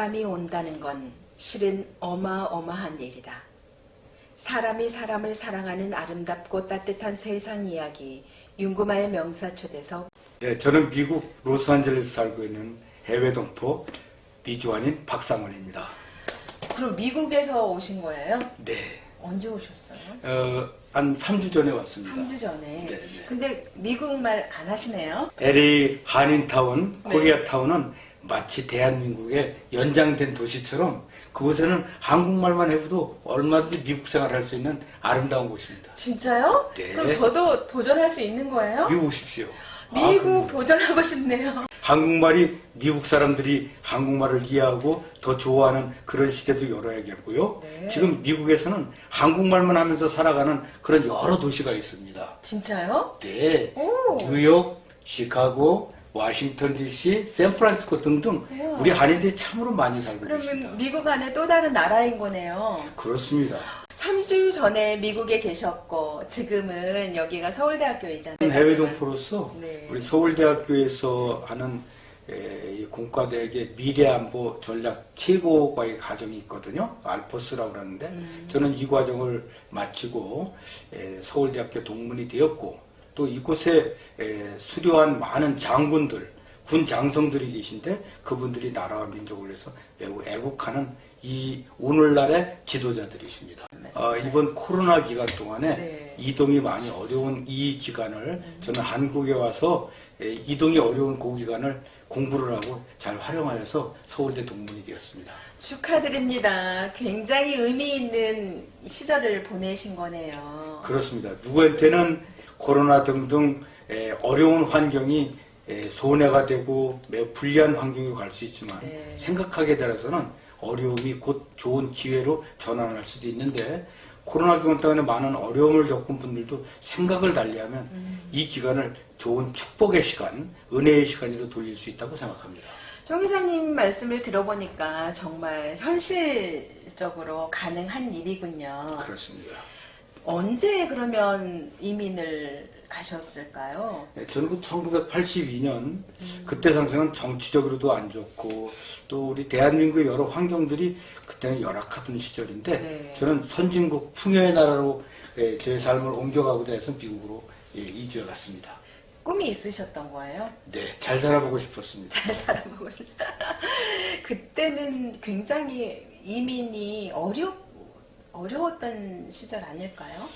사람이 온다는 건 실은 어마어마한 일이다. 사람이 사람을 사랑하는 아름답고 따뜻한 세상 이야기, 윤구마의 명사초대석. 네, 저는 미국 로스앤젤레스 살고 있는 해외 동포 미주환인 박상원입니다. 그럼 미국에서 오신 거예요? 네. 언제 오셨어요? 한 3주 전에 왔습니다. 3주 전에. 네. 근데 미국말 안 하시네요? LA 한인타운, 네. 코리아타운은 마치 대한민국의 연장된 도시처럼 그곳에는 한국말만 해도 얼마든지 미국 생활을 할 수 있는 아름다운 곳입니다. 진짜요? 네. 그럼 저도 도전할 수 있는 거예요? 미국 오십시오. 미국 도전하고 싶네요. 한국말이 미국 사람들이 한국말을 이해하고 더 좋아하는 그런 시대도 열어야겠고요. 네. 지금 미국에서는 한국말만 하면서 살아가는 그런 여러 도시가 있습니다. 진짜요? 네, 오. 뉴욕, 시카고, 워싱턴 DC, 샌프란시스코 등등 우와. 우리 한인들이 참으로 많이 살고 계십니다. 그러면 미국 안에 또 다른 나라인 거네요. 그렇습니다. 3주 전에 미국에 계셨고 지금은 여기가 서울대학교이잖아요. 해외 동포로서 네. 우리 서울대학교에서 하는 이 공과대학의 미래안보 전략 최고과의 과정이 있거든요. 알포스라고 그러는데 저는 이 과정을 마치고 서울대학교 동문이 되었고 또 이곳에 수료한 많은 장군들, 군 장성들이 계신데 그분들이 나라와 민족을 위해서 매우 애국하는 이 오늘날의 지도자들이십니다. 이번 코로나 기간 동안에 네. 이동이 많이 어려운 이 기간을 저는 한국에 와서 이동이 어려운 그 기간을 공부를 하고 잘 활용하여서 서울대 동문이 되었습니다. 축하드립니다. 굉장히 의미 있는 시절을 보내신 거네요. 그렇습니다. 누구한테는 코로나 등등 어려운 환경이 손해가 되고 매우 불리한 환경으로 갈 수 있지만 네. 생각하게 되어서는 어려움이 곧 좋은 기회로 전환할 수도 있는데 코로나 기간 동안에 많은 어려움을 겪은 분들도 생각을 달리하면 이 기간을 좋은 축복의 시간, 은혜의 시간으로 돌릴 수 있다고 생각합니다. 정 기자님 말씀을 들어보니까 정말 현실적으로 가능한 일이군요. 그렇습니다. 언제 그러면 이민을 가셨을까요? 저는 1982년 그때 상승은 정치적으로도 안 좋고 또 우리 대한민국의 여러 환경들이 그때는 열악하던 시절인데 네. 저는 선진국 풍요의 나라로 제 삶을 옮겨가고자 해서 미국으로 이주해 갔습니다. 꿈이 있으셨던 거예요? 네, 잘 살아보고 싶었습니다. 잘 살아보고 싶다. 그때는 굉장히 이민이 어려웠던 시절 아닐까요?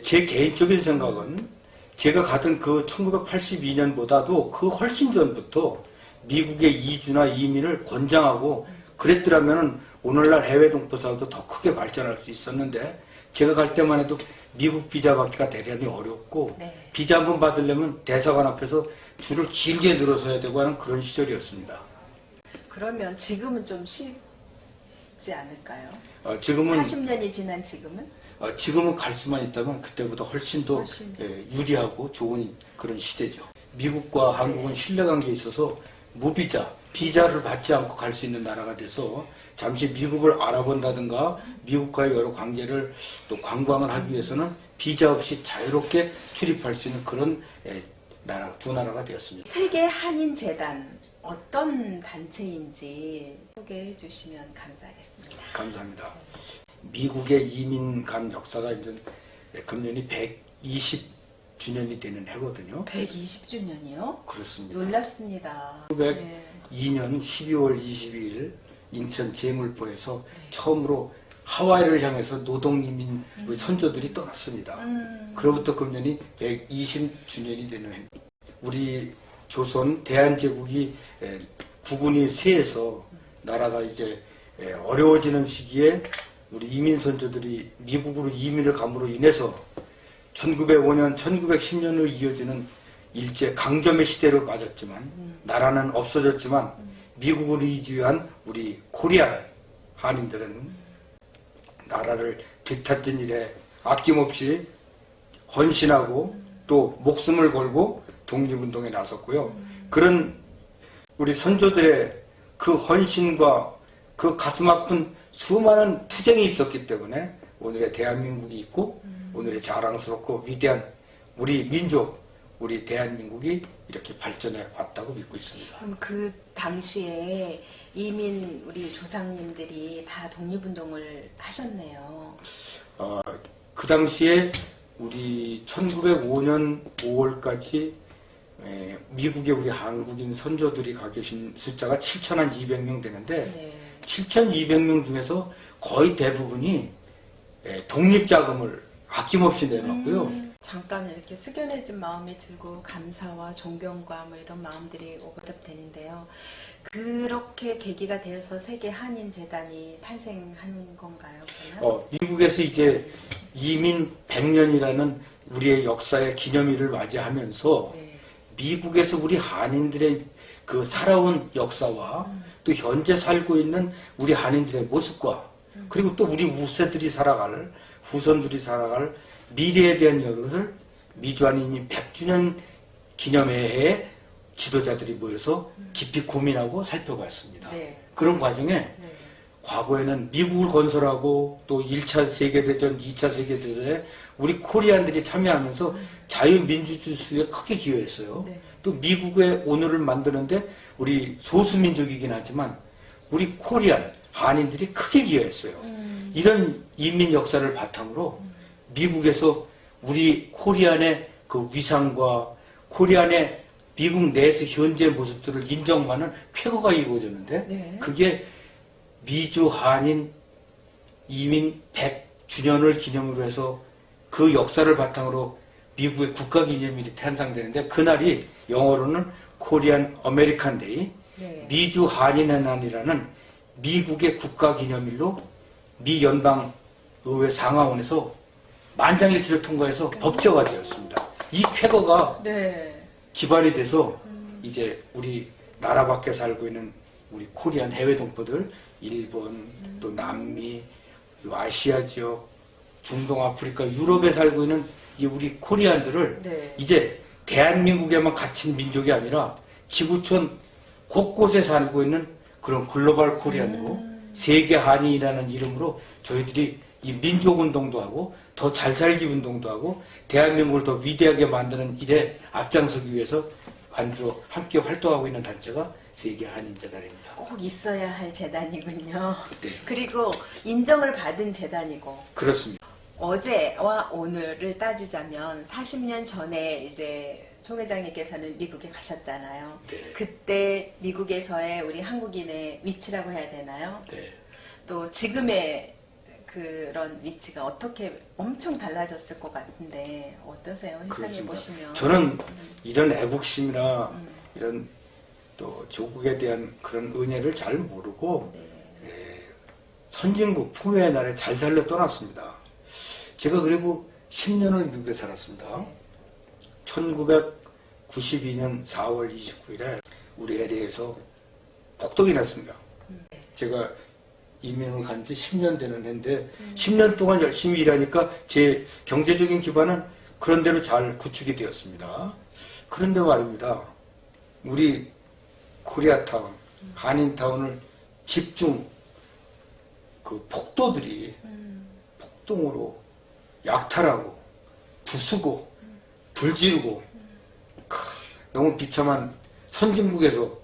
제 개인적인 생각은 제가 가던 그 1982년보다도 그 훨씬 전부터 미국의 이주나 이민을 권장하고 그랬더라면 오늘날 해외 동포 사회도 더 크게 발전할 수 있었는데 제가 갈 때만 해도 미국 비자 받기가 대단히 어렵고 네. 비자 한번 받으려면 대사관 앞에서 줄을 길게 늘어서야 되고 하는 그런 시절이었습니다. 그러면 지금은 좀 쉽지 않을까요? 지금은 40년이 지난 지금은? 지금은 갈 수만 있다면 그때보다 훨씬 더 훨씬 더. 유리하고 좋은 그런 시대죠. 미국과 한국은 신뢰관계에 있어서 무비자, 비자를 받지 않고 갈 수 있는 나라가 돼서 잠시 미국을 알아본다든가 미국과의 여러 관계를 또 관광을 하기 위해서는 비자 없이 자유롭게 출입할 수 있는 그런 나라, 두 나라가 되었습니다. 세계 한인재단 어떤 단체인지 소개해 주시면 감사하겠습니다. 감사합니다. 미국의 이민 간 역사가 이제 금년이 120주년이 되는 해거든요. 120주년이요? 그렇습니다. 놀랍습니다. 1902년 12월 22일 인천 제물포에서 처음으로 하와이를 향해서 노동이민 우리 선조들이 떠났습니다. 그로부터 금년이 120주년이 되는 해입니다. 우리 조선 대한제국이 국운이 쇠해서 나라가 이제 어려워지는 시기에 우리 이민 선조들이 미국으로 이민을 감으로 인해서 1905년, 1910년으로 이어지는 일제 강점의 시대로 맞았지만 나라는 없어졌지만 미국으로 이주한 우리 코리안 한인들은 나라를 되찾던 일에 아낌없이 헌신하고 또 목숨을 걸고 독립운동에 나섰고요. 그런 우리 선조들의 그 헌신과 그 가슴 아픈 수많은 투쟁이 있었기 때문에 오늘의 대한민국이 있고 오늘의 자랑스럽고 위대한 우리 민족, 우리 대한민국이 이렇게 발전해 왔다고 믿고 있습니다. 그럼 그 당시에 이민 우리 조상님들이 다 독립운동을 하셨네요. 그 당시에 우리 1905년 5월까지 미국에 우리 한국인 선조들이 가 계신 숫자가 7,200명 되는데 네. 7,200명 중에서 거의 대부분이 독립자금을 아낌없이 내놨고요. 잠깐 이렇게 숙연해진 마음이 들고 감사와 존경과 뭐 이런 마음들이 오버랩되는데요. 그렇게 계기가 되어서 세계 한인재단이 탄생한 건가요? 그러면? 미국에서 이제 이민 100년이라는 우리의 역사의 기념일을 맞이하면서 네. 미국에서 우리 한인들의 그 살아온 역사와 또 현재 살고 있는 우리 한인들의 모습과 그리고 또 우리 후세들이 살아갈 후손들이 살아갈 미래에 대한 것을 미주한인민 100주년 기념회에 지도자들이 모여서 깊이 고민하고 살펴봤습니다. 네. 그런 과정에 네. 과거에는 미국을 건설하고 또 1차 세계대전, 2차 세계대전에 우리 코리안들이 참여하면서 자유민주주의에 크게 기여했어요. 네. 또 미국의 오늘을 만드는데 우리 소수민족이긴 하지만 우리 코리안, 한인들이 크게 기여했어요. 이런 이민 역사를 바탕으로 미국에서 우리 코리안의 그 위상과 코리안의 미국 내에서 현재 모습들을 인정하는 쾌거가 이루어졌는데 네. 그게 미주 한인 이민 100주년을 기념으로 해서 그 역사를 바탕으로 미국의 국가기념일이 탄생되는데 그날이 영어로는 코리안 어메리칸 데이, 네. 미주 한인의 날이라는 미국의 국가기념일로 미 연방의회 상하원에서 만장일치를 통과해서 법제화 되었습니다. 이 쾌거가 네. 기반이 돼서 이제 우리 나라 밖에 살고 있는 우리 코리안 해외 동포들, 일본, 또 남미, 아시아 지역, 중동 아프리카, 유럽에 살고 있는 이 우리 코리안들을 네. 이제 대한민국에만 갇힌 민족이 아니라 지구촌 곳곳에 살고 있는 그런 글로벌 코리안으로 세계 한인이라는 이름으로 저희들이 이 민족운동도 하고 더 잘 살기 운동도 하고 대한민국을 더 위대하게 만드는 일에 앞장서기 위해서 함께 활동하고 있는 단체가 세계 한인재단입니다. 꼭 있어야 할 재단이군요. 네. 그리고 인정을 받은 재단이고 그렇습니다. 어제와 오늘을 따지자면 40년 전에 이제 총 회장님께서는 미국에 가셨잖아요. 네. 그때 미국에서의 우리 한국인의 위치라고 해야 되나요? 네. 또 지금의 그런 위치가 어떻게 엄청 달라졌을 것 같은데 어떠세요? 회장님 그렇습니다. 보시면. 저는 이런 애국심이나 이런 또 조국에 대한 그런 은혜를 잘 모르고 네. 선진국 풍요의 날에 잘 살려 떠났습니다. 제가 그리고 10년을 미국에 살았습니다. 1992년 4월 29일에 우리 LA에서 폭동이 났습니다. 제가 이민을 간 지 10년 되는 해인데 10년 동안 열심히 일하니까 제 경제적인 기반은 그런 대로 잘 구축이 되었습니다. 그런데 말입니다. 우리 코리아타운, 한인타운을 집중 그 폭도들이 폭동으로 약탈하고 부수고 불지르고 너무 비참한 선진국에서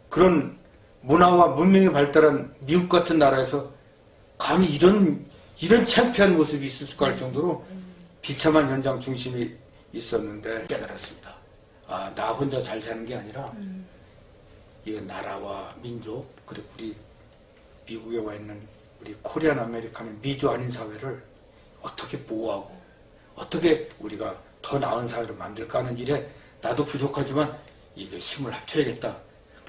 그런 문화와 문명이 발달한 미국 같은 나라에서 감히 이런 창피한 모습이 있을까 할 정도로 비참한 현장 중심이 있었는데 깨달았습니다. 아, 나 혼자 잘 사는 게 아니라 이 나라와 민족 그리고 우리 미국에 와 있는 우리 코리안 아메리칸의 미주 한인 사회를 어떻게 보호하고 어떻게 우리가 더 나은 사회를 만들까 하는 일에 나도 부족하지만 이게 힘을 합쳐야겠다.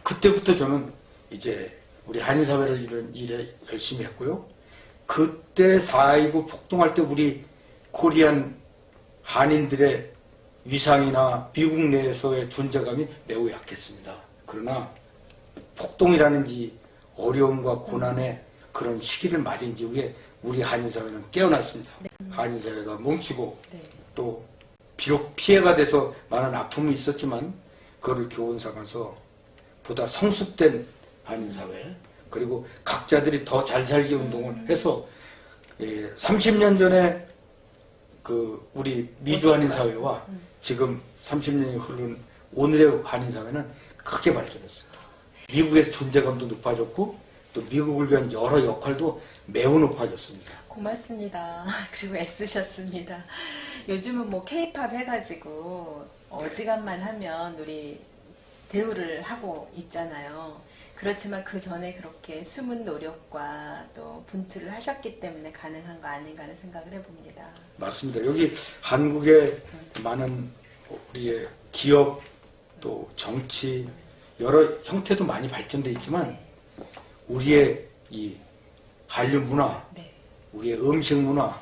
그때부터 저는 이제 우리 한인사회를 이런 일에 열심히 했고요. 그때 4.29 폭동할 때 우리 코리안 한인들의 위상이나 미국 내에서의 존재감이 매우 약했습니다. 그러나 폭동이라는 이 어려움과 고난의 그런 시기를 맞은 이후에 우리 한인사회는 깨어났습니다. 한인사회가 뭉치고 네. 또 비록 피해가 돼서 많은 아픔이 있었지만 그거를 교훈 삼아서 보다 성숙된 한인사회 그리고 각자들이 더 잘 살기 운동을 해서 30년 전에 그 우리 미주 한인사회와 지금 30년이 흐른 오늘의 한인사회는 크게 발전했습니다. 미국에서 존재감도 높아졌고 또 미국을 위한 여러 역할도 매우 높아졌습니다. 고맙습니다. 그리고 애쓰셨습니다. 요즘은 뭐 케이팝 해가지고 어지간만 하면 우리 대우를 하고 있잖아요. 그렇지만 그 전에 그렇게 숨은 노력과 또 분투를 하셨기 때문에 가능한 거 아닌가 하는 생각을 해봅니다. 맞습니다. 여기 한국의 많은 우리의 기업 또 정치 여러 형태도 많이 발전돼 있지만 우리의 이 한류 문화, 네. 우리의 음식 문화,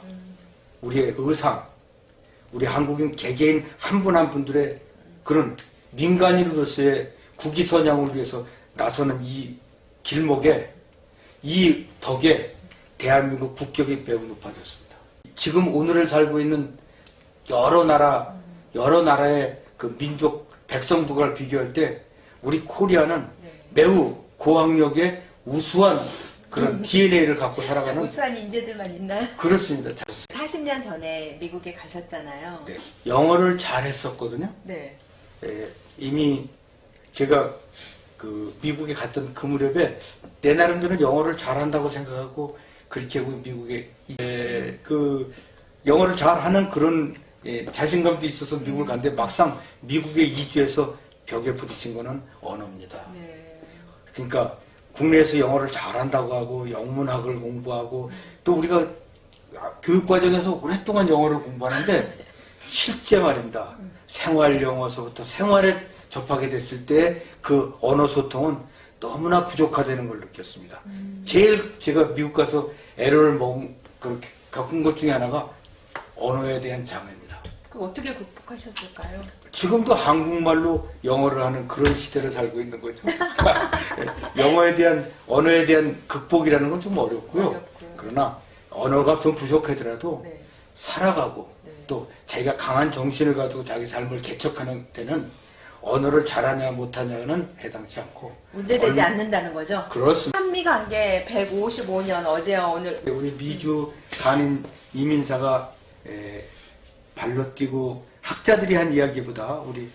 우리의 의상, 우리 한국인 개개인 한 분 한 분들의 그런 민간인으로서의 국위선양을 위해서 나서는 이 길목에 이 덕에 대한민국 국격이 매우 높아졌습니다. 지금 오늘을 살고 있는 여러 나라의 그 민족 백성부가를 비교할 때 우리 코리아는 매우 고학력의 우수한 그런 DNA를 갖고 살아가는 우수한 인재들만 있나요? 그렇습니다. 40년 전에 미국에 가셨잖아요. 네. 영어를 잘했었거든요. 네. 이미 제가 그 미국에 갔던 그 무렵에 내 나름대로 영어를 잘한다고 생각하고 그렇게 미국에 그 영어를 잘하는 그런 자신감도 있어서 미국을 갔는데 막상 미국에 이주해서 벽에 부딪힌 거는 언어입니다. 네. 그러니까 국내에서 영어를 잘한다고 하고 영문학을 공부하고 또 우리가 교육과정에서 오랫동안 영어를 공부하는데 실제 말입니다. 생활 영어서부터 생활에 접하게 됐을 때 그 언어 소통은 너무나 부족하다는 걸 느꼈습니다. 제일 제가 미국 가서 애를 겪은 것 중에 하나가 언어에 대한 장애입니다. 그 어떻게 극복하셨을까요? 지금도 한국말로 영어를 하는 그런 시대를 살고 있는 거죠. 영어에 대한, 언어에 대한 극복이라는 건 좀 어렵고요. 그러나 언어가 좀 부족하더라도 네. 살아가고 네. 또 자기가 강한 정신을 가지고 자기 삶을 개척하는 때는 언어를 잘하냐 못하냐는 해당치 않고 문제되지 않는다는 거죠? 그렇습니다. 한미 관계 155년 어제와 오늘 우리 미주 한인 이민사가 발로 뛰고 학자들이 한 이야기보다 우리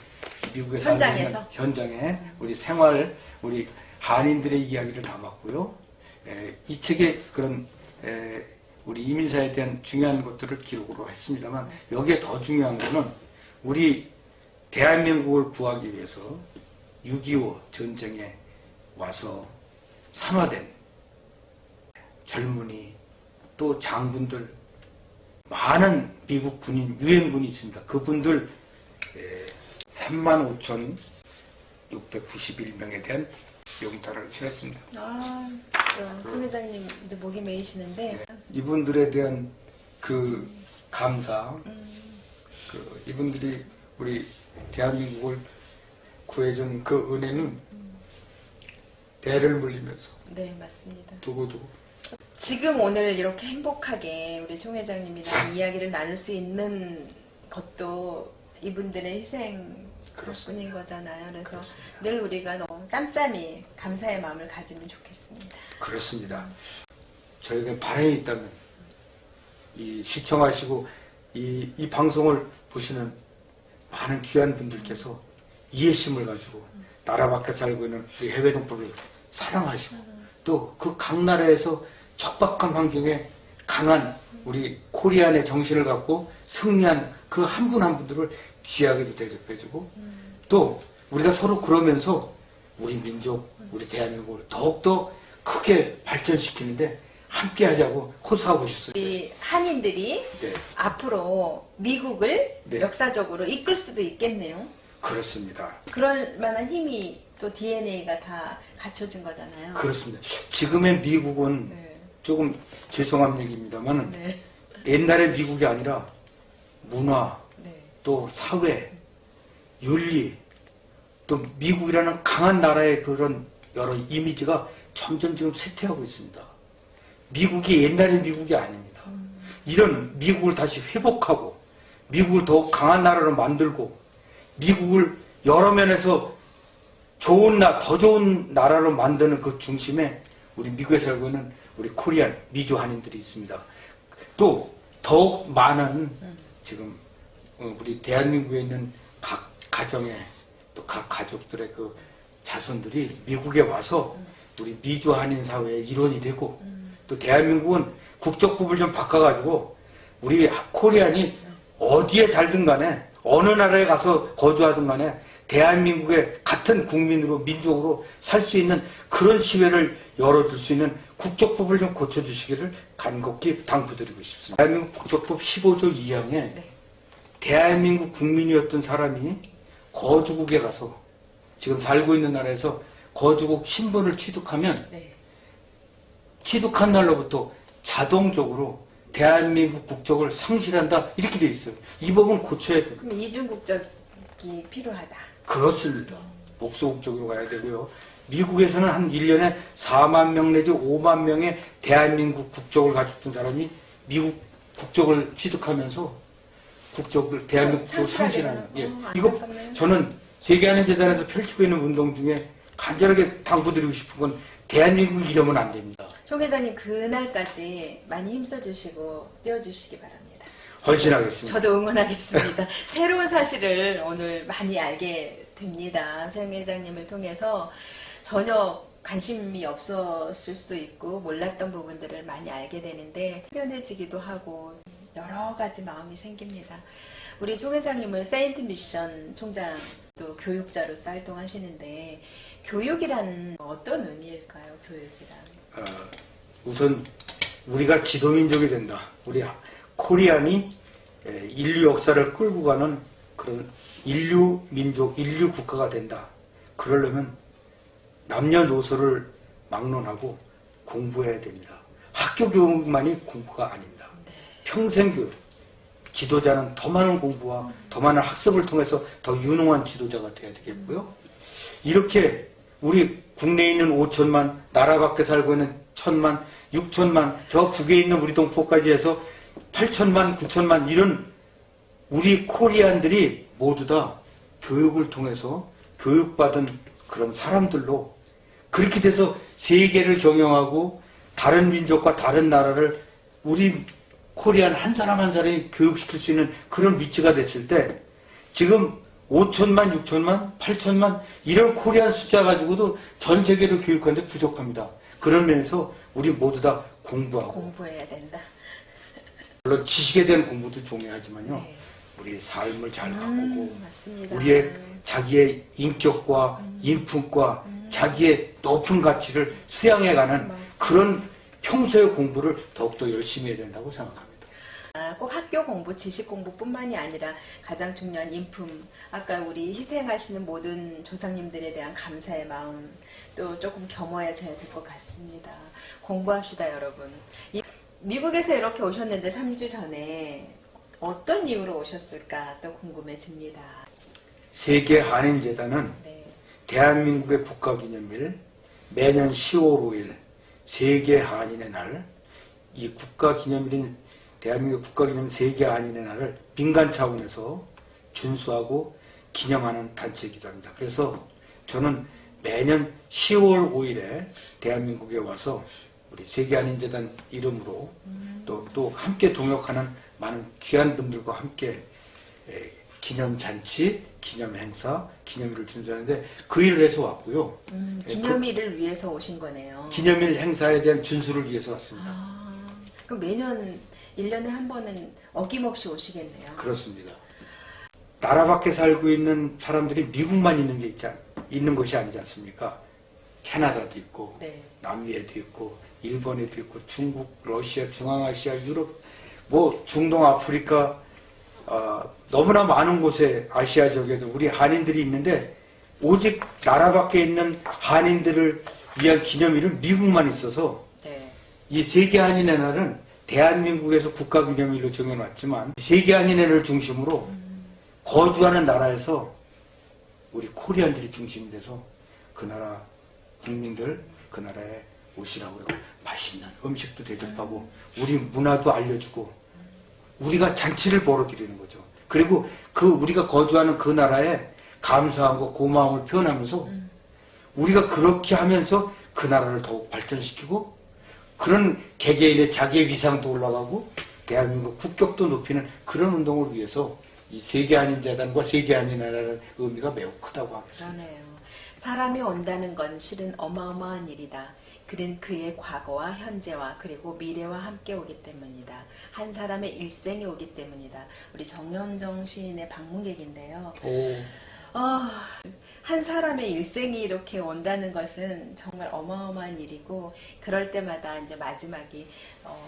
미국에 살고 있는 현장에 우리 생활, 우리 한인들의 이야기를 담았고요. 이 책에 그런 우리 이민사에 대한 중요한 것들을 기록으로 했습니다만 여기에 더 중요한 거는 우리 대한민국을 구하기 위해서 6.25 전쟁에 와서 산화된 젊은이 또 장군들 많은 미국 군인, 유엔군이 있습니다. 그분들 35,691명에 대한 명단을 칠했습니다. 송 회장님 이제 목이 메이시는데 이분들에 대한 그 감사, 이분들이 우리 대한민국을 구해준 그 은혜는 대를 물리면서 네 맞습니다. 두고두고 지금 오늘 이렇게 행복하게 우리 총 회장님이랑 이야기를 나눌 수 있는 것도 이분들의 희생 덕분인 거잖아요. 그래서 그렇습니다. 늘 우리가 너무 짬짬이 감사의 마음을 가지면 좋겠습니다. 그렇습니다. 저에게 바람이 있다면 이 시청하시고 이 방송을 보시는 많은 귀한 분들께서 이해심을 가지고 나라 밖에 살고 있는 우리 해외 동포를 사랑하시고 또 그 각 나라에서 척박한 환경에 강한 우리 코리안의 정신을 갖고 승리한 그 한 분 한 분들을 귀하게도 대접해주고 또 우리가 서로 그러면서 우리 민족, 우리 대한민국을 더욱더 크게 발전시키는데 함께 하자고 호소하고 싶습니다. 우리 한인들이 네. 앞으로 미국을 네. 역사적으로 이끌 수도 있겠네요. 그렇습니다. 그럴 만한 힘이 또 DNA가 다 갖춰진 거잖아요. 그렇습니다. 지금의 미국은 네. 조금 죄송한 얘기입니다만 네. 옛날의 미국이 아니라 문화, 네. 또 사회, 윤리, 또 미국이라는 강한 나라의 그런 여러 이미지가 점점 지금 쇠퇴하고 있습니다. 미국이 옛날의 미국이 아닙니다. 이런 미국을 다시 회복하고 미국을 더욱 강한 나라로 만들고 미국을 여러 면에서 더 좋은 나라로 만드는 그 중심에 우리 미국에 살고 있는 우리 코리안, 미주 한인들이 있습니다. 또 더욱 많은 지금 우리 대한민국에 있는 각 가정에 또 각 가족들의 그 자손들이 미국에 와서 우리 미주 한인 사회의 일원이 되고 또 대한민국은 국적법을 좀 바꿔가지고 우리 코리안이 어디에 살든 간에 어느 나라에 가서 거주하든 간에 대한민국의 같은 국민으로 민족으로 살 수 있는 그런 시회를 열어줄 수 있는 국적법을 좀 고쳐주시기를 간곡히 당부드리고 싶습니다. 대한민국 국적법 15조 2항에 네. 대한민국 국민이었던 사람이 거주국에 가서 지금 살고 있는 나라에서 거주국 신분을 취득하면 네. 취득한 날로부터 자동적으로 대한민국 국적을 상실한다 이렇게 돼 있어요. 이 법은 고쳐야 돼요. 그럼 이중 국적이 필요하다. 그렇습니다. 복수 국적으로 가야 되고요. 미국에서는 한 1년에 4만 명 내지 5만 명의 대한민국 국적을 가졌던 사람이 미국 국적을 취득하면서 대한민국 국적을 상실하는. 예. 이거 안타깝네요. 저는 세계한인재단에서 펼치고 있는 운동 중에 간절하게 당부드리고 싶은 건 대한민국 이러면 안 됩니다. 송 회장님 그날까지 많이 힘써주시고 띄워주시기 바랍니다. 헌신하겠습니다. 저도 응원하겠습니다. 새로운 사실을 오늘 많이 알게 됩니다. 송 회장님을 통해서 전혀 관심이 없었을 수도 있고 몰랐던 부분들을 많이 알게 되는데 후련해지기도 하고 여러 가지 마음이 생깁니다. 우리 송 회장님은 세인트 미션 총장도 교육자로서 활동하시는데 교육이라는 어떤 의미일까요? 교육이란. 우선 우리가 지도민족이 된다. 우리 코리안이 인류 역사를 끌고 가는 그런 인류 민족, 인류 국가가 된다. 그러려면 남녀노소를 막론하고 공부해야 됩니다. 학교 교육만이 공부가 아닙니다. 평생 교육. 지도자는 더 많은 공부와 더 많은 학습을 통해서 더 유능한 지도자가 되어야 되겠고요. 이렇게 우리 국내에 있는 5천만, 나라 밖에 살고 있는 1,000만, 6천만, 저 북에 있는 우리 동포까지 해서 8천만, 9천만 이런 우리 코리안들이 모두 다 교육을 통해서 교육받은 그런 사람들로 그렇게 돼서 세계를 경영하고 다른 민족과 다른 나라를 우리 코리안 한 사람 한 사람이 교육시킬 수 있는 그런 위치가 됐을 때 지금 5천만, 6천만, 8천만 이런 코리안 숫자 가지고도 전 세계를 교육하는데 부족합니다. 그런 면에서 우리 모두 다 공부하고 공부해야 된다. 물론 지식에 대한 공부도 중요하지만요. 네. 우리 삶을 잘 가꾸고 맞습니다. 우리의 자기의 인격과 인품과 자기의 높은 가치를 수양해가는 맞습니다. 그런 평소의 공부를 더욱더 열심히 해야 된다고 생각합니다. 꼭 학교 공부, 지식 공부뿐만이 아니라 가장 중요한 인품, 아까 우리 희생하시는 모든 조상님들에 대한 감사의 마음 또 조금 겸허해야 될 것 같습니다. 공부합시다, 여러분. 미국에서 이렇게 오셨는데 3주 전에 어떤 이유로 오셨을까 또 궁금해집니다. 세계 한인재단은 네. 대한민국의 국가기념일 매년 10월 5일 세계 한인의 날, 이 국가기념일인 대한민국 국가기념일 세계 한인의 날을 민간 차원에서 준수하고 기념하는 단체이기도 합니다. 그래서 저는 매년 10월 5일에 대한민국에 와서 우리 세계 한인재단 이름으로 또 함께 동역하는 많은 귀한 분들과 함께 기념잔치, 기념행사, 기념일을 준수하는데 그 일을 해서 왔고요. 기념일을 위해서 오신 거네요. 기념일 행사에 대한 준수를 위해서 왔습니다. 그럼 매년 1년에 한 번은 어김없이 오시겠네요. 그렇습니다. 나라 밖에 살고 있는 사람들이 미국만 있는 것이 아니지 않습니까? 캐나다도 있고, 네. 남미에도 있고, 일본에도 있고, 중국, 러시아, 중앙아시아, 유럽, 뭐 중동, 아프리카, 너무나 많은 곳에 아시아 지역에도 우리 한인들이 있는데 오직 나라 밖에 있는 한인들을 위한 기념일은 미국만 있어서 네. 이 세계 한인의 날은 대한민국에서 국가기념일로 정해놨지만 세계 한인의 날을 중심으로 거주하는 나라에서 우리 코리안들이 중심이 돼서 그 나라 국민들 그 나라에 오시라고 그러고 맛있는 음식도 대접하고 우리 문화도 알려주고 우리가 잔치를 벌어드리는 거죠. 그리고 우리가 거주하는 그 나라에 감사하고 고마움을 표현하면서 우리가 그렇게 하면서 그 나라를 더욱 발전시키고 그런 개개인의 자기의 위상도 올라가고 대한민국 국격도 높이는 그런 운동을 위해서 이 세계 한인 재단과 세계 한인회라는 의미가 매우 크다고 하겠습니다. 그러네요. 사람이 온다는 건 실은 어마어마한 일이다. 그는 그의 과거와 현재와 그리고 미래와 함께 오기 때문이다. 한 사람의 일생이 오기 때문이다. 우리 정현정 시인의 방문객인데요. 한 사람의 일생이 이렇게 온다는 것은 정말 어마어마한 일이고, 그럴 때마다 이제 마지막이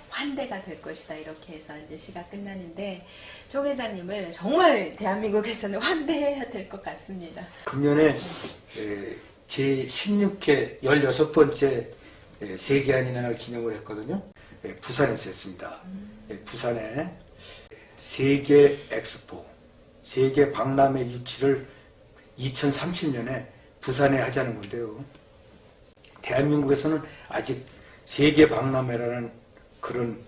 환대가 될 것이다, 이렇게 해서 이제 시가 끝나는데, 조 회장님을 정말 대한민국에서는 환대해야 될 것 같습니다. 금년에 제 16회 16번째 세계 한인날 기념을 했거든요. 부산에서 했습니다. 부산에 세계 엑스포, 세계 박람회 유치를 2030년에 부산에 하자는 건데요. 대한민국에서는 아직 세계 박람회라는 그런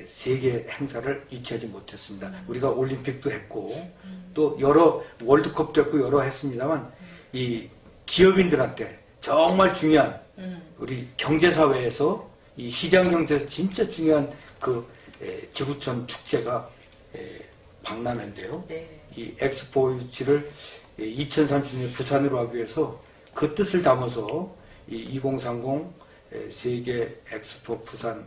세계 행사를 유치하지 못했습니다. 우리가 올림픽도 했고 또 여러 월드컵도 했고 여러 했습니다만 이 기업인들한테 정말 중요한 우리 경제사회에서 이 시장경제에서 진짜 중요한 그 지구촌 축제가 박람회인데요. 네. 이 엑스포 유치를 2030년 부산으로 하기 위해서 그 뜻을 담아서 이 2030 세계 엑스포 부산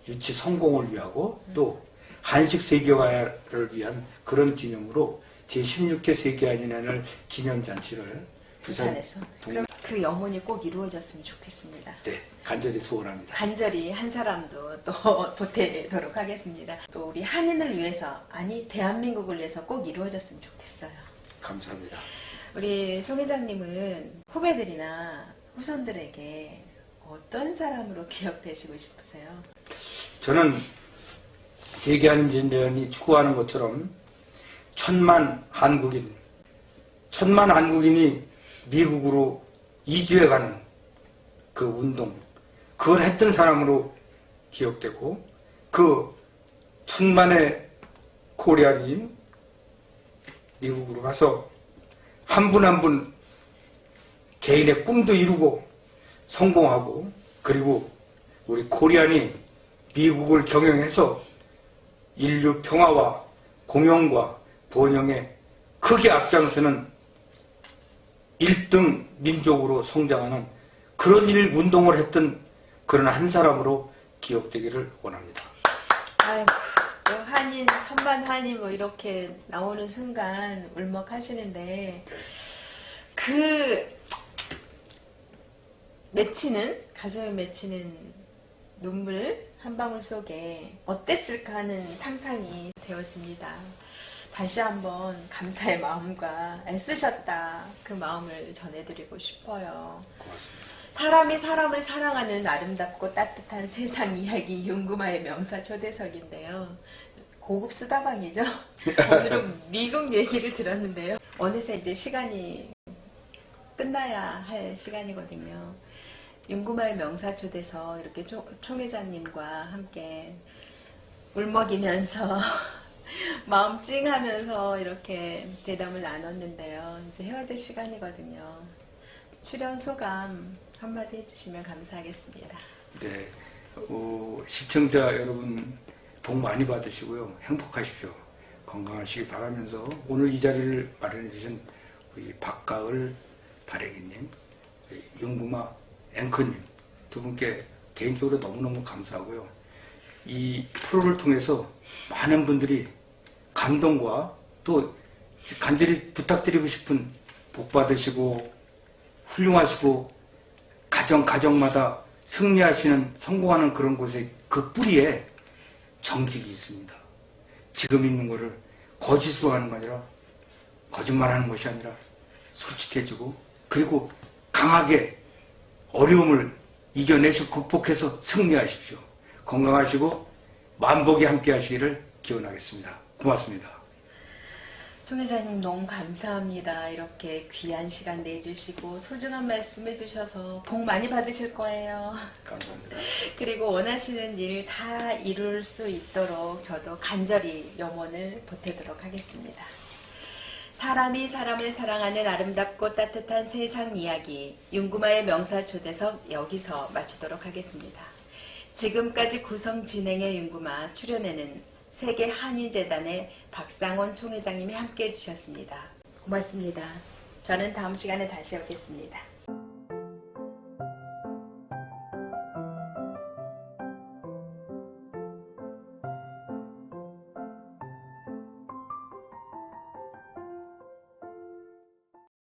유치 성공을 위하고 또 한식 세계화를 위한 그런 기념으로 제16회 세계 한인회날 기념잔치를 부산에서. 그럼 그 염원이 꼭 이루어졌으면 좋겠습니다. 네, 간절히 소원합니다. 간절히 한 사람도 또 보태도록 하겠습니다. 또 우리 한인을 위해서, 아니 대한민국을 위해서 꼭 이루어졌으면 좋겠어요. 감사합니다. 우리 조 회장님은 후배들이나 후손들에게 어떤 사람으로 기억되시고 싶으세요? 저는 세계 한인전쟁이 추구하는 것처럼 천만 한국인이 미국으로 이주해가는 그 운동, 그걸 했던 사람으로 기억되고, 그 천만의 코리안인 미국으로 가서 한 분 한 분 개인의 꿈도 이루고 성공하고, 그리고 우리 코리안이 미국을 경영해서 인류 평화와 공영과 번영에 크게 앞장서는 1등 민족으로 성장하는 그런 운동을 했던 그런 한 사람으로 기억되기를 원합니다. 아이고, 또 한인, 천만 한인 뭐 이렇게 나오는 순간 울먹하시는데, 그 가슴을 맺히는 눈물 한 방울 속에 어땠을까 하는 상상이 되어집니다. 다시 한번 감사의 마음과 애쓰셨다, 그 마음을 전해드리고 싶어요. 고맙습니다. 사람이 사람을 사랑하는 아름답고 따뜻한 세상 이야기, 윤구마의 명사 초대석인데요. 고급 수다방이죠. 오늘은 미국 얘기를 들었는데요. 어느새 이제 시간이 끝나야 할 시간이거든요. 윤구마의 명사 초대석, 이렇게 총 회장님과 함께 울먹이면서 마음 찡하면서 이렇게 대담을 나눴는데요. 이제 헤어질 시간이거든요. 출연 소감 한마디 해주시면 감사하겠습니다. 네, 시청자 여러분 복 많이 받으시고요. 행복하십시오. 건강하시기 바라면서 오늘 이 자리를 마련해 주신 우리 박가을 발행인님, 윤구마 앵커님 두 분께 개인적으로 너무너무 감사하고요. 이 프로를 통해서 많은 분들이 감동과 또 간절히 부탁드리고 싶은 복 받으시고 훌륭하시고 가정마다 승리하시는 성공하는 그런 곳에 그 뿌리에 정직이 있습니다. 지금 있는 거를 거짓으로 하는 거 아니라 거짓말하는 것이 아니라 솔직해지고 그리고 강하게 어려움을 이겨내서 극복해서 승리하십시오. 건강하시고 만복이 함께 하시기를 기원하겠습니다. 고맙습니다. 총 회장님 너무 감사합니다. 이렇게 귀한 시간 내주시고 소중한 말씀 해주셔서 복 많이 받으실 거예요. 감사합니다. 그리고 원하시는 일 다 이룰 수 있도록 저도 간절히 염원을 보태도록 하겠습니다. 사람이 사람을 사랑하는 아름답고 따뜻한 세상 이야기, 윤구마의 명사 초대석 여기서 마치도록 하겠습니다. 지금까지 구성 진행의 윤구마, 출연에는 세계 한인재단의 박상원 총회장님이 함께 해주셨습니다. 고맙습니다. 저는 다음 시간에 다시 오겠습니다.